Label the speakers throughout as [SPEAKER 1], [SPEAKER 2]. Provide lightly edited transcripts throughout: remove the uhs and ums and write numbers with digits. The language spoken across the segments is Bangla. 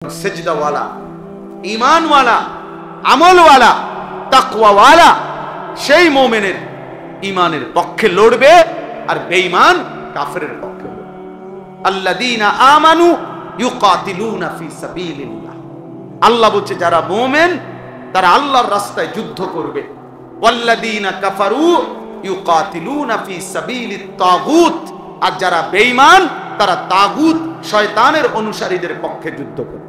[SPEAKER 1] সেজদাওয়ালা, ঈমানওয়ালা, আমলওয়ালা, তাকওয়াওয়ালা সেই মুমিনের ঈমানের পক্ষে লড়বে আর বেঈমান কাফেরের পক্ষে লড়বে। আল্লাযীনা আমানু ইউকাতিলুনা ফি সাবিলিল্লাহ, আল্লাহ বলছে যারা মুমিন তারা আল্লাহর রাস্তায় যুদ্ধ করবে। ওয়াল্লাযীনা কাফারু ইউকাতিলুনা ফি সাবিলিত তাগুত, আর যারা বেঈমান তারা তাগুত শয়তানের অনুসারীদের পক্ষে যুদ্ধ করে।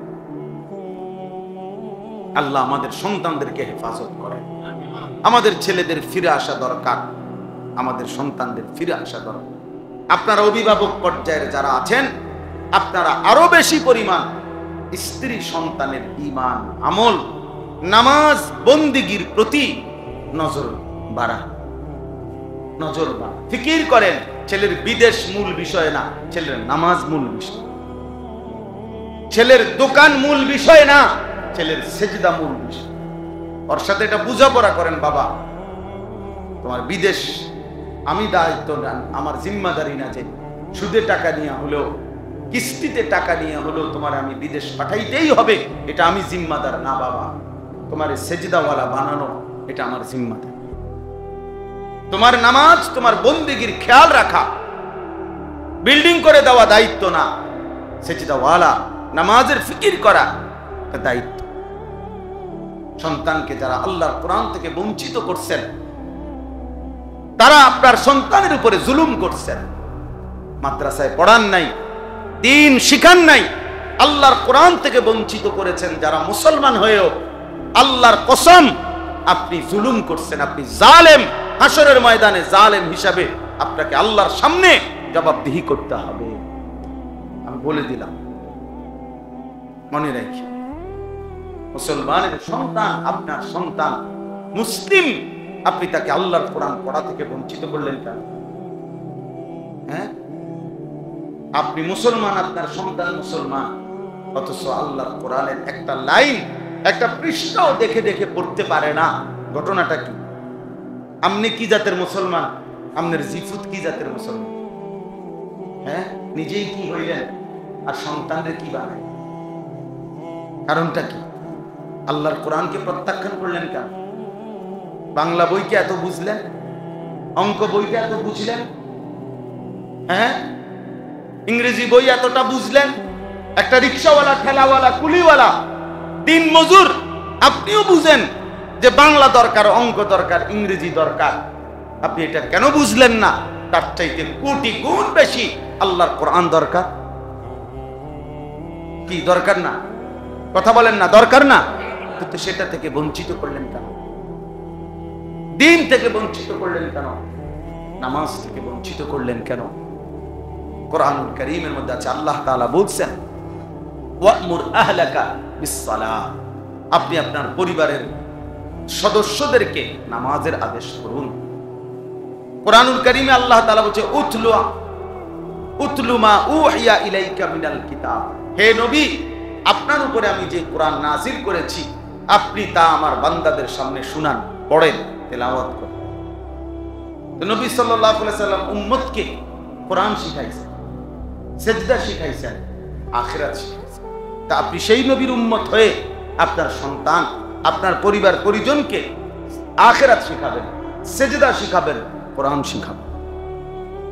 [SPEAKER 1] আল্লাহ আমাদের সন্তানদেরকে হেফাজত করেন। আমাদের ছেলেদের ফিরে আসা দরকার, আমাদের সন্তানদের ফিরে আসা দরকার। আপনারা অভিভাবক পর্যায়ের যারা আছেন, আপনারা আরো বেশি পরিমাণ স্ত্রী সন্তানের ঈমান, আমল, নামাজ, বন্দিগির প্রতি নজর বাড়ান, ফিকির করেন। ছেলের বিদেশ মূল বিষয় না, ছেলের নামাজ মূল বিষয়। ছেলের দোকান মূল বিষয় না, ছেলের সেজদা মূল বিষয়। ওর সাথে এটা বুঝাপড়া করেন, বাবা তোমার বিদেশ আমি দায়িত্ব নেন, আমার জিম্মাদারি না যে সুদে টাকা নিয়ে হলেও কিস্তিতে টাকা নিয়ে হলেও তোমার আমি বিদেশ পাঠাইতেই হবে, এটা আমি জিম্মাদার না বাবা। তোমার সেজদাওয়ালা বানানো এটা আমার জিম্মাদার। তোমার নামাজ, তোমার বন্দেগীর খেয়াল রাখা বিল্ডিং করে দেওয়া দায়িত্ব না, সেজদাওয়ালা নামাজের ফিকির করা দায়িত্ব। সন্তানকে যারা আল্লাহর কোরআন থেকে বঞ্চিত করছেন, তারা আপনার সন্তানের উপরে জুলুম করছেন। মাদ্রাসায় পড়ান নাই, দ্বীন শিখান নাই, আল্লাহর কোরআন থেকে বঞ্চিত করেছেন। যারা মুসলমান হয়েও আল্লাহর কসম আপনি জুলুম করছেন, আপনি জালেম। হাসরের ময়দানে জালেম হিসাবে আপনাকে আল্লাহর সামনে জবাবদিহি করতে হবে। আমি বলে দিলাম, মনে রাখি, মুসলমানের সন্তান আপনার সন্তান, মুসলিম, আপনি তাকে আল্লাহর কোরআন পড়া থেকে বঞ্চিত করলেন কেন? হ্যাঁ, আপনি মুসলমান, আপনার সন্তান মুসলমান, অথচ আল্লাহর কোরআনের একটা লাইন, একটা পৃষ্ঠাও দেখে দেখে পড়তে পারে না। ঘটনাটা কি? আপনি কি জাতের মুসলমান? আপনার জিফুত কি জাতের মুসলমান? হ্যাঁ, নিজেই কি হইলেন আর সন্তানদের কি বানায়? কারণটা কি? আল্লাহর কোরআনকে প্রত্যাখ্যান করলেন কেন? বাংলা বইকে এত বুঝলেন, অঙ্ক বইকে এত বুঝলেন, হ্যাঁ, ইংরেজি বই এতটা বুঝলেন। একটা রিক্সাওয়ালা, ঠেলাওয়ালা, কুলিওয়ালা, দিন মজুর, আপনিও বুঝেন যে বাংলা দরকার, অঙ্ক দরকার, ইংরেজি দরকার। আপনি এটা কেন বুঝলেন না? তার চাইতে কোটি গুণ বেশি আল্লাহর কোরআন দরকার। কি দরকার না? কথা বলেন না, দরকার না? কিন্তু সেটা থেকে বঞ্চিত করলেন কেন? দিন থেকে বঞ্চিত করলেন কেন? নামাজ থেকে বঞ্চিত করলেন কেন? কোরআনুল কারীমের মধ্যে আছে, আল্লাহ তাআলা বলছেন, ওয়া'মুর আহলাকা বিস-সালাহ, আপনি আপনার পরিবারের সদস্যদেরকে নামাজের আদেশ করুন। কোরআনুল কারীমে আল্লাহ তাআলা বলছে, উতলু মা উহিয়া ইলাইকা মিনাল কিতাব, হে নবী, আপনার উপরে আমি যে কোরআন নাযিল করেছি আপনি তা আমার বান্দাদের সামনে শুনান, পড়েন, তেলাওয়াত করেন। তো নবী সাল্লাল্লাহু আলাইহি সাল্লাম উম্মতকে কোরআন শিখাইছেন, সেজদা শিখাইছেন, আখিরাত শিখাইছেন। তা আপনি সেই নবীর উম্মত হয়ে আপনার সন্তান, আপনার পরিবার পরিজনকে আখিরাত শিখাবেন, সেজদা শিখাবেন, কোরআন শিখাবেন।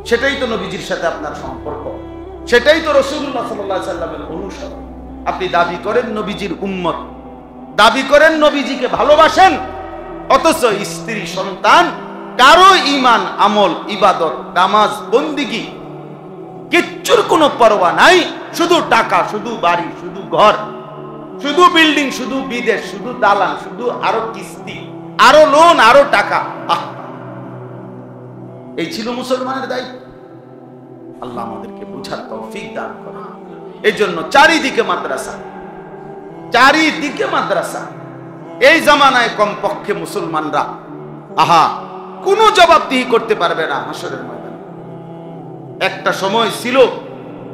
[SPEAKER 1] সেটাই তো নবীজির সাথে আপনার সম্পর্ক, সেটাই তো রাসূলুল্লাহ সাল্লাল্লাহু আলাইহি সাল্লামের অনুসরণ। আপনি দাবি করেন নবীজির উম্মত, দাবি করেন নবীজিকে ভালোবাসেন, অথচ স্ত্রী সন্তান কারো ঈমান, আমল, ইবাদত, নামাজ, বন্দিগি কিচ্ছুর কোনো পরোয়া নাই। শুধু টাকা, শুধু বাড়ি, শুধু ঘর, শুধু বিল্ডিং, শুধু বিদেশ, শুধু দালান, শুধু আরো কিস্তি, আরো লোন, আরো টাকা। এই ছিল মুসলমানের দায়িত্ব। আল্লাহ আমাদেরকে বুঝার তৌফিক দান করেন। এই জন্য চারিদিকে মাদ্রাসা, চারিদিকে মাদ্রাসা। এই জামানায় কমপক্ষে মুসলমানরা কোনো জবাবদিহি করতে পারবে না হাসরের ময়দানে। একটা সময় ছিল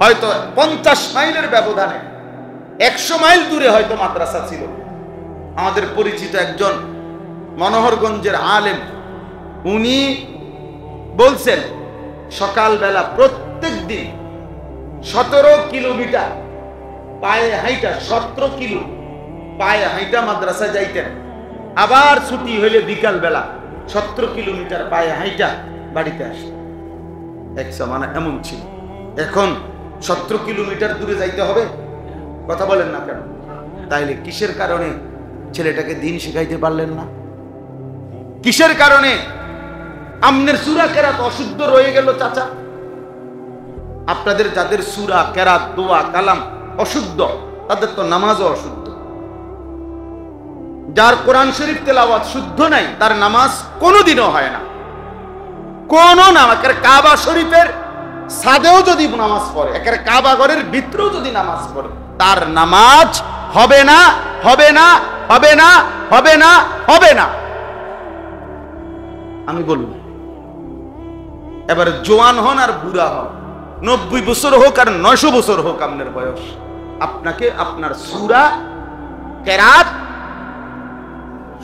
[SPEAKER 1] হয়তো 50 মাইলের ব্যবধানে, 100 মাইল দূরে হয়তো মাদ্রাসা ছিল। আমাদের পরিচিত একজন মনোহরগঞ্জের আলেম, উনি বলছেন সকালবেলা প্রত্যেক দিন 17 কিলোমিটার পায়ে হাইটা 17 কিলো পায়ে হাইটা মাদ্রাসা যাইতেন, আবার ছুটি হইলে বিকাল বেলা 17 কিলোমিটার পায়ে হাইটা বাড়িতে আসে। এক জমানা এমন ছিল। এখন 17 কিলোমিটার দূরে যাইতে হবে? কথা বলেন না কেন? তাইলে কিসের কারণে ছেলেটাকে দিন শিখাইতে পারলেন না? কিসের কারণে আমনের সূরা কেরাত অশুদ্ধ রয়ে গেল? চাচা, আপনাদের যাদের সূরা কেরাত দোয়া কালাম অশুদ্ধ, তাদের তো নামাজও অশুদ্ধ। যার কোরআন শরীফ তেলাওয়াত শুদ্ধ নাই, তার নামাজ কোনোদিনও হয় না। কোন নামাজ, কাবা শরীফের সাদেও যদি নামাজ পড়ে, একের কাবা ঘরের ভিতরেও যদি নামাজ পড়ে, তার নামাজ হবে না, হবে না, হবে না, হবে না, হবে না। আমি বলব, এবার জোয়ান হন আর বুড়া হন, 90 বছর হোক আর 900 বছর হোক আপনার বয়স, আপনাকে আপনার সূরা কেরাত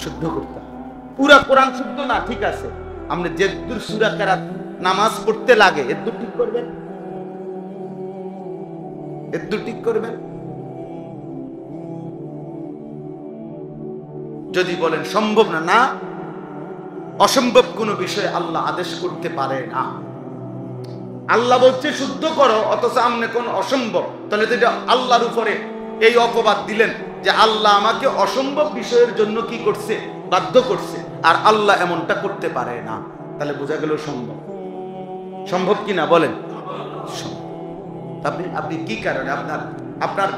[SPEAKER 1] শুদ্ধ করতে হবে। পুরা কোরআন শুদ্ধ না, ঠিক আছে, আপনি যে দূর সূরা কেরাত নামাজ পড়তে লাগে এর দূর ঠিক করবেন, এর দূর ঠিক করবেন। যদি বলেন সম্ভব না, না, অসম্ভব কোনো বিষয় আল্লাহ আদেশ করতে পারে না। আল্লাহ বলছে শুদ্ধ করো, অথচ আমনে কোন অসম্ভব, তাহলে তো এটা আল্লাহর উপরে এই অপবাদ দিলেন যে আল্লাহ আমাকে অসম্ভব বিষয়ের জন্য কি করছে, বাধ্য করছে, আর আল্লাহ এমনটা করতে পারে না। তাহলে বোঝা গেল সম্ভব। সম্ভব কি না বলেন? আপনি কি কারণে আপনার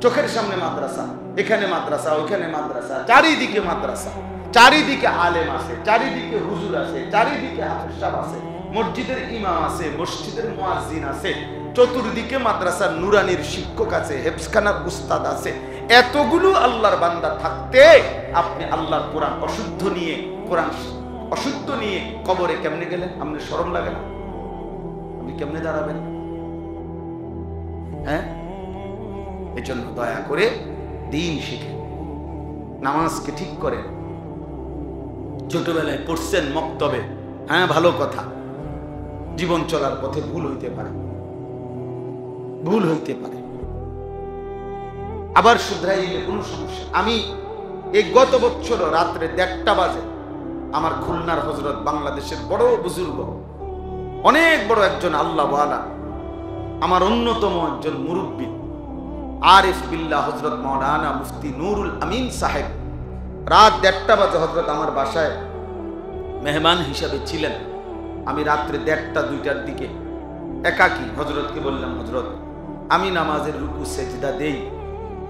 [SPEAKER 1] চোখের সামনে মাদ্রাসা, এখানে মাদ্রাসা, ওইখানে মাদ্রাসা, চারিদিকে মাদ্রাসা, চারিদিকে আলেম আছে, চারিদিকে হুজুর আছে, চারিদিকে হাফেজ সাহেব আছে, মসজিদের ইমাম আছে, মসজিদের মুয়াজ্জিন আছে, চতুর্দিকে মাদ্রাসার নুরানির শিক্ষক আছে, হেফজখানার উস্তাদ আছে, এতগুলো আল্লাহর বান্দা থাকতে আপনি আল্লাহর কোরআন অশুদ্ধ নিয়ে, কোরআন অশুদ্ধ নিয়ে কবরে কেমনে গেলেন? আপনার শরম লাগে না? আপনি কেমনে দাঁড়াবেন? হ্যাঁ, এই জন্য দয়া করে দিন শিখেন, নামাজকে ঠিক করেন। ছোটবেলায় পড়ছেন মক্তবে, হ্যাঁ ভালো কথা, জীবন চলার পথে ভুল হইতে পারে, ভুল হইতে পারে, আবার শুধরাইলে কোনো সমস্যা। আমি এই গত বছর রাত্রে 1:30 বাজে আমার খুলনার হযরত, বাংলাদেশের বড় বুজুর্গ, অনেক বড় একজন আল্লাহ ওয়ালা, আমার অন্যতম একজন মুরব্বী আরিফ বিল্লাহ হযরত মাওলানা মুফতি নুরুল আমিন সাহেব, রাত 1:30 বাজে হযরত আমার বাসায় মেহমান হিসাবে ছিলেন। আমি রাত্রে 1:30-2টার দিকে একাকী হযরতকে বললাম, হযরত আমি নামাজের রুকু সেজদা দেই,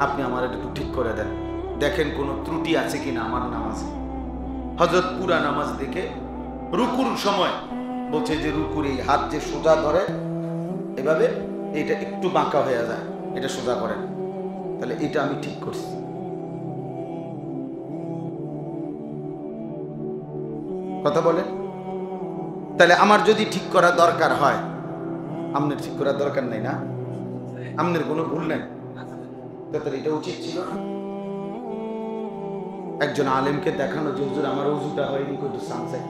[SPEAKER 1] আপনি আমার একটু ঠিক করে দেন, দেখেন কোনো ত্রুটি আছে কিনা আমার নামাজে। হযরত পুরা নামাজ দেখে রুকুর সময় বলছে যে রুকুর এই হাত যে সোজা ধরে এভাবে, এটা একটু বাঁকা হয়ে যায়, এটা সোজা করেন, তাহলে এটা আমি ঠিক করছি। কথা বলেন, তাহলে আমার যদি ঠিক করা দরকার হয়, আপনার ঠিক করার দরকার নাই না? আপনার কোনো ভুল নাই, তাহলে এটা উচিত ছিল না একজন আলেমকে দেখানো যে হুজুর আমার ওযুটা হয়নি, কত সামসে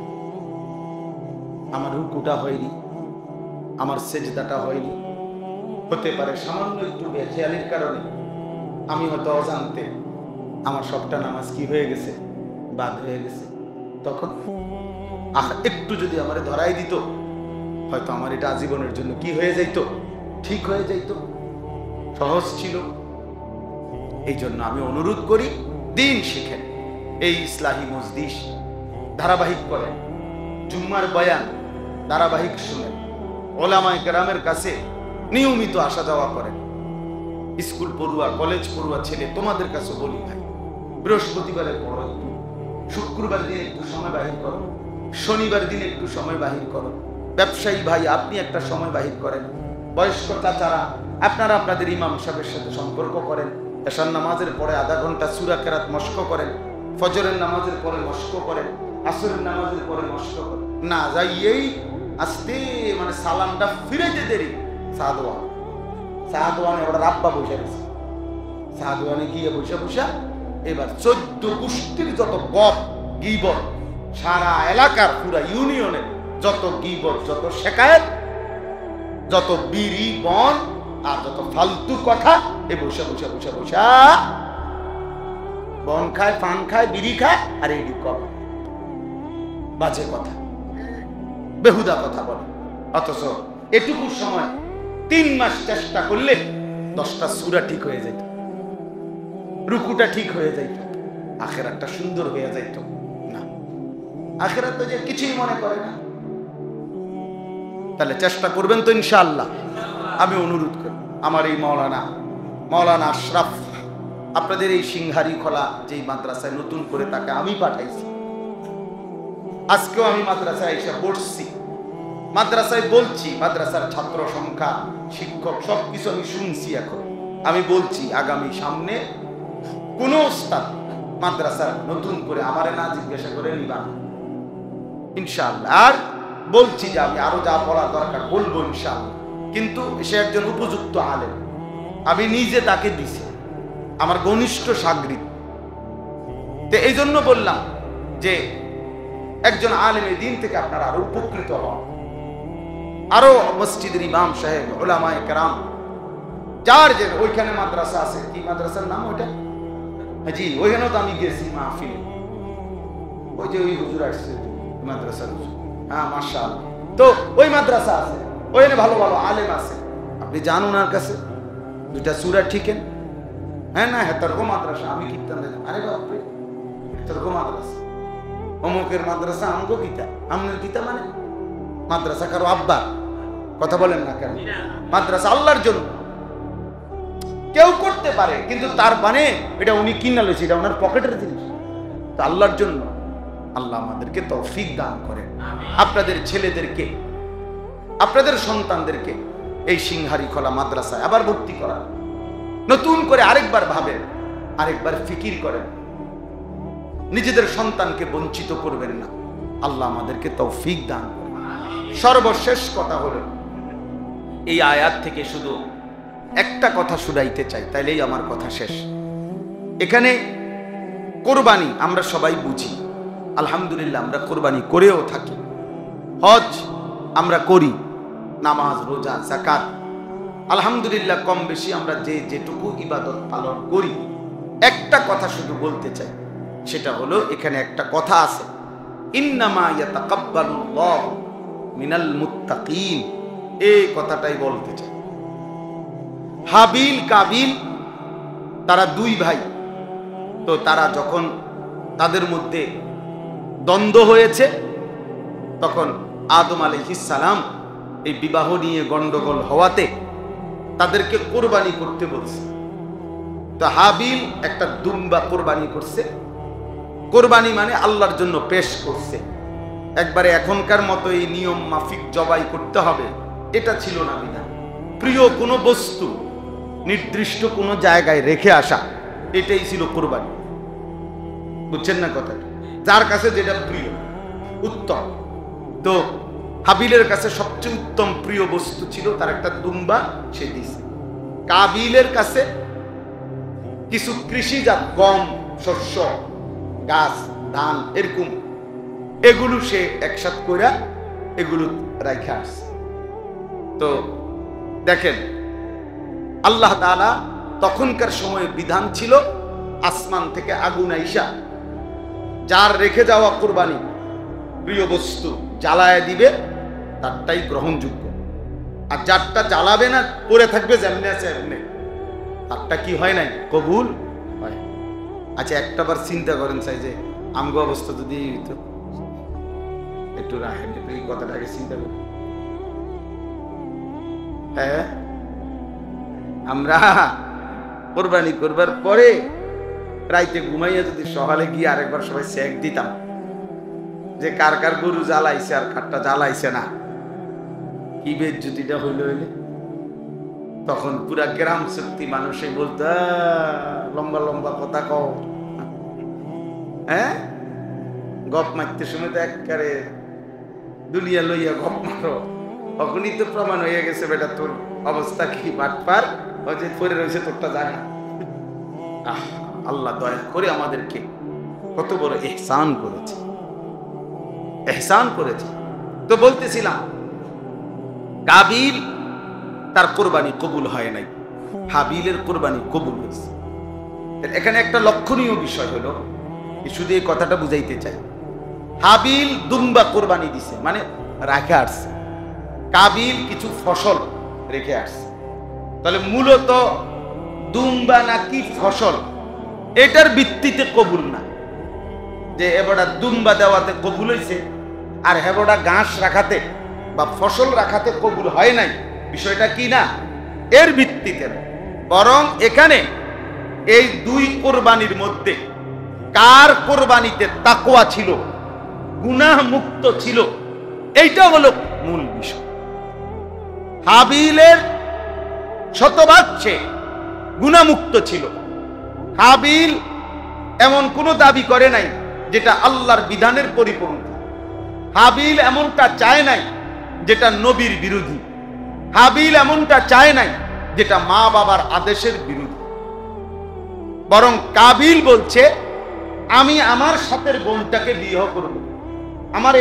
[SPEAKER 1] আমার রুকুটা হয়নি, আমার সেজদাটা হয়নি। হতে পারে সামান্য একটু বেখেয়ালির কারণে আমি হয়তো অজান্তে আমার সবটা নামাজ কি হয়ে গেছে, বাদ হয়ে গেছে। তখন একটু যদি আমারে ধরাই দিত, হয়তো আমার এটা আজীবনের জন্য কি হয়ে যাইতো, ঠিক হয়ে যাইতো, সহজ ছিল। এই জন্য আমি অনুরোধ করি, দিন শিখেন, এই ইসলাহি মজলিস ধারাবাহিক করেন, জুম্মার বয়ান ধারাবাহিক শুনেন, ওলামায়ে কেরামের কাছে নিয়মিত আসা যাওয়া করেন। স্কুল পড়ুয়া, কলেজ পড়ুয়া ছেলে, তোমাদের কাছে বলি ভাই, বৃহস্পতিবারে পড়ো, একটু শুক্রবার দিন একটু সময় বাহির করো, শনিবার দিন একটু সময় বাহির করো। ব্যবসায়ী ভাই, আপনি একটা সময় বাহির করেন। বয়স্ক চাচারা, আপনারা আপনাদের ইমাম সাহেবের সাথে সম্পর্ক করেন। এশার নামাজের পরে আধা ঘন্টা সূরা কেরাত মস্ক করেন, ফজরের নামাজের পরে মস্ক করেন, আসরের নামাজের পরে মস্ক করেন। না যাইয়েই আস্তে মানে সালামটা ফিরেতে দেরি, সাহাদওয়ানে ওরা রাব্বা বসে গেছে, সাহাদওয়ানে গিয়ে বসে এবার 14 গোষ্ঠীর যত গপ গীবত, সারা এলাকার পুরা ইউনিয়নের যত গীবত, যত শেকায়েত, যত বিড়ি বন, আর যত ফালতু কথা এ বসে বসে বসে বসা বন খায়, পান খায়, বিড়ি খায়, আর এই কম বাজে কথা, বেহুদা কথা বলে। অথচ এটুকু সময় 3 মাস চেষ্টা করলে 10টা সূরা ঠিক হয়ে যেত, রুকুটা ঠিক হয়ে যাইত, আখিরাতটা সুন্দর হয়ে যাইত। না, আখিরাত তো যে কিছুই মনে করে না। তাহলে চেষ্টা করবেন তো ইনশাআল্লাহ। আমি অনুরোধ করি আমার এই মাওলানা আশরাফ, আপনাদের এই সিংহারি খোলা যেই মাদ্রাসায় নতুন করে তাকে আমি পাঠাইছি, আজকেও আমি মাদ্রাসায় এসে পড়ছি, মাদ্রাসায় বলছি, মাদ্রাসার ছাত্র সংখ্যা, শিক্ষক সবকিছু আমি শুনছি। এখন আমি বলছি আগামী সামনে কোন ওস্তাদ মাদ্রাসার নতুন করে আমারে না জিজ্ঞাসা করে নিবা ইনশাআল্লাহ। আর বলছি যে আমি আরো যা বলা দরকার বলবো ইনশাআল্লাহ, কিন্তু সে একজন উপযুক্ত আলেম, আমি নিজে তাকে দিছি, আমার ঘনিষ্ঠ সাগরিদ। তো এই জন্য বললাম যে একজন আলেমের দিন থেকে আপনারা আরো উপকৃত হন, আরো মসজিদের ইমাম সাহেব, উলামায়ে কেরাম, যার যে ওইখানে মাদ্রাসা আছে, কি মাদ্রাসার নাম ওইটা? জি, ওইখানেও তো আমি গেছি মাহফিলে, ওই যে ওই হুজুর আসছে মাদ্রাসার হুজুর, হ্যাঁ মাশাআল্লাহ। তো ওই মাদ্রাসা আছে, ওইখানে ভালো ভালো আলেম আছে, আপনি যান ওনার কাছে, 2টা সূরা ঠিকেন। হ্যাঁ না, হেতর্ক মাদ্রাসা আমি কিতাম, আরে বাপরে, হেতর্ক মাদ্রাসা, অমুকের মাদ্রাসা, আমগো কিতা, আমনের কিতা, মানে মাদ্রাসা কারো আব্বা, কথা বলেন না কেন? মাদ্রাসা আল্লাহর জন্য, কেউ করতে পারে, কিন্তু তার মানে এটা উনি কিনা লইছে, এটা ওনার পকেটের জিনিস, তো আল্লাহর জন্য। আল্লাহ আমাদেরকে তৌফিক দান করেন, আপনাদের ছেলেদেরকে, আপনাদের সন্তানদেরকে এই সিংহারি খোলা মাদ্রাসায় আবার ভর্তি করা, নতুন করে আরেকবার ভাবেন, আরেকবার ফিকির করেন, নিজেদের সন্তানকে বঞ্চিত করবেন না। আল্লাহ আমাদেরকে তৌফিক দান করেন। সর্বশেষ কথা হলো, এই আয়াত থেকে শুধু একটা কথা শুনাইতে চাই, তাইলেই আমার কথা শেষ। এখানে কোরবানি আমরা সবাই বুঝি, আলহামদুলিল্লাহ আমরা কোরবানি করেও থাকি, হজ আমরা করি, নামাজ, রোজা, যাকাত, আলহামদুলিল্লাহ কম বেশি আমরা যে যেটুকু ইবাদত পালন করি। একটা কথা শুধু বলতে চাই, সেটা হলো এখানে একটা কথা আছে, ইন্নামা ইয়াতাকাব্বালুল্লাহু মিনাল মুত্তাকিন, এই কথাটাই বলতে চাই। হাবিল কাবিল তারা 2 ভাই, তো তারা যখন তাদের মধ্যে দ্বন্দ্ব হয়েছে, তখন আদম আলাইহিস সালাম এই বিবাহ নিয়ে গন্ডগোল হওয়াতে তাদেরকে কোরবানি করতে বলছে। তো হাবিল একটা দুম্বা কোরবানি করছে, কোরবানি মানে আল্লাহর জন্য পেশ করছে। একবারে এখনকার মতো এই নিয়ম মাফিক জবাই করতে হবে এটা ছিল না বিধান। প্রিয় কোনো বস্তু নির্দিষ্ট কোনো জায়গায় রেখে আসা, এটাই ছিল কোরবানি। বুঝছেন না কথাটা? যার কাছে যেটা প্রিয়, উত্তম। তো হাবিলের কাছে সবচেয়ে উত্তম প্রিয় বস্তু ছিল তার একটা দুম্বা, সে দিছে। কাবিলের কাছে কিছু কৃষিজাত, গম, শস্য, গাছ, ধান, এরকম এগুলো সে একসাথে করে এগুলো রাখে আসছে। তো দেখেন, আল্লাহ তাআলা তখনকার সময়ে বিধান ছিল আসমান থেকে আগুন আইসা যার রেখে যাওয়া কোরবানি প্রিয় বস্তু জ্বালায় দিবে, তারটাই গ্রহণযোগ্য। আর যারটা জ্বালাবে না, পড়ে থাকবে যেমনি আছে এমনি, তারটা কি হয় নাই, কবুল হয়। আচ্ছা, একটাবার চিন্তা করেন চাই যে আমগো অবস্থা যদি একটু রাখেন, একটু এই কথাটাকে চিন্তা করি। হ্যাঁ, আমরা কোরবানি করবার পরে রাইতে ঘুমাইয়া যদি সকালে গিয়ে আরেকবার সবাই চেক দিতাম যে কার কার গরু জ্বালাইছে আর কারটা জ্বালাইছে না, কি বেজ্জতিটা হইল হইলে, তখন পুরা গ্রাম শক্তি মানুষে বলতো লম্বা লম্বা কথা কও, হ্যাঁ গপ মারতে সময় তো একবারে দুনিয়া লইয়া গপ মারো, তখনই তো প্রমাণ হয়ে গেছে বেটা তোর অবস্থা কি বাটপার, ওই যে পরে রয়েছে তোরটা জানা। আল্লাহ দয়া করে আমাদেরকে কত বড় ইহসান করেছে, ইহসান করেছে। তো বলতেছিলাম, কাবিল তার কোরবানি কবুল হয় নাই, হাবিলের কোরবানি কবুল হয়েছে। এখানে একটা লক্ষণীয় বিষয় হলো, শুধু এই কথাটা বুঝাইতে চাই, হাবিল দুম্বা কোরবানি দিছে মানে রাখে আসছে, কাবিল কিছু ফসল রেখে আসছে। তাহলে মূলত দুম্বা নাকি ফসল এটার ভিত্তিতে কবুল না, যে এবারটা দুম্বা দেওয়াতে কবুল হয়েছে আর হেবটা ঘাস রাখাতে বা ফসল রাখাতে কবুল হয় নাই, বিষয়টা কি না, এর ভিত্তিতে না। বরং এখানে এই দুই কোরবানির মধ্যে কার কোরবানিতে তাকওয়া ছিল, গুনাহ মুক্ত ছিল, এইটা হলো মূল বিষয়। হাবিলের শতভাগ সে গুনাহমুক্ত ছিল। হাবিল এমন কোন দাবি করে নাই যেটা আল্লাহর বিধানের পরিপন্থী। হাবিল এমনটা চায় নাই যেটা নবীর বিরোধী। হাবিল এমনটা চায় নাই যেটা মা বাবার আদেশের বিরোধী। বরং কাবিল বলছে আমি আমার সাথের বোনটাকে বিবাহ করব, আমার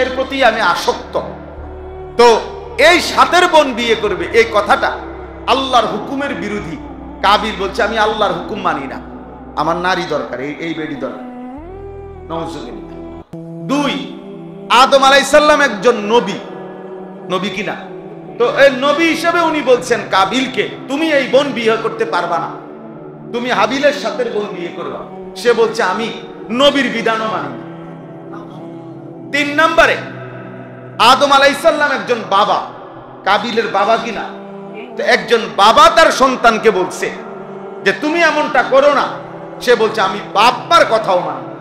[SPEAKER 1] এর প্রতি আমি আসক্ত। তো এই সাথের বোন বিয়ে করবে, এই কথাটা আল্লাহর হুকুমের বিরোধী। কাবিল বলছে আমি আল্লাহর হুকুম মানি না, আমার নারী দরকার, এই বেডি দরকার। দুই, আদম আলাইহিস সালাম একজন নবী, নবী কিনা? তো এই নবী হিসেবে উনি বলছেন কাবিলকে তুমি এই বোন বিয়ে করতে পারবা না, তুমি হাবিলের সাথে বোন বিয়ে করবা। সে বলছে আমি নবীর বিধানও মানি না। তিন নম্বরে আদম আলাইহিস সালাম একজন বাবা, কাবিলের বাবা কিনা? তো একজন বাবা তার সন্তানকে বলছে যে তুমি এমনটা করো না, সে বলছে আমি বাবার কথাও মানি না।